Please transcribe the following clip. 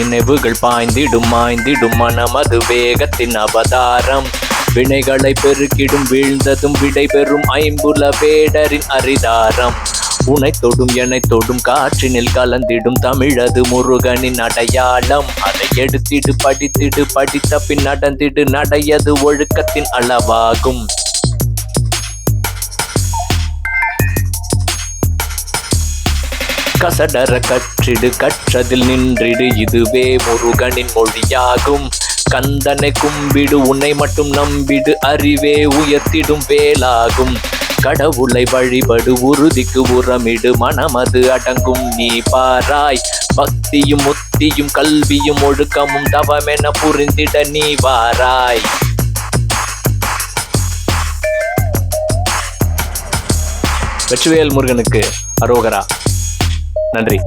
நினைவுகள் பாய்ந்திடும் மாய்ந்திடும் மனமது வேகத்தின் அவதாரம். வினைகளை பெருக்கிடும் வீழ்ந்ததும் விடை பெறும் ஐம்புல வேடரின் அரிதாரம். உனை தொடும் எனை தொடும் காற்றினில் கலந்திடும் தமிழது முருகனின் அடையாளம். அதை எடுத்திடு படித்திடு படித்த பின் நடந்திடு நடையது ஒழுக்கத்தின் அளவாகும். கசடர கற்றிடு கற்றதில் நின்றிடு இதுவே முருகனின் மொழியாகும். கந்தனை கும்பிடு உன்னை மட்டும் நம்பிடு அறிவே உயர்த்திடும் வேலாகும். கடவுளை வழிபடு உறுதிக்கு உரமிடு மனமது அடங்கும் நீ பாராய். பக்தியும் முத்தியும் கல்வியும் ஒழுக்கமும் தவமென புரிந்திட நீ வாராய். வெற்றிவேல் முருகனுக்கு அரோகரா. நன்றி.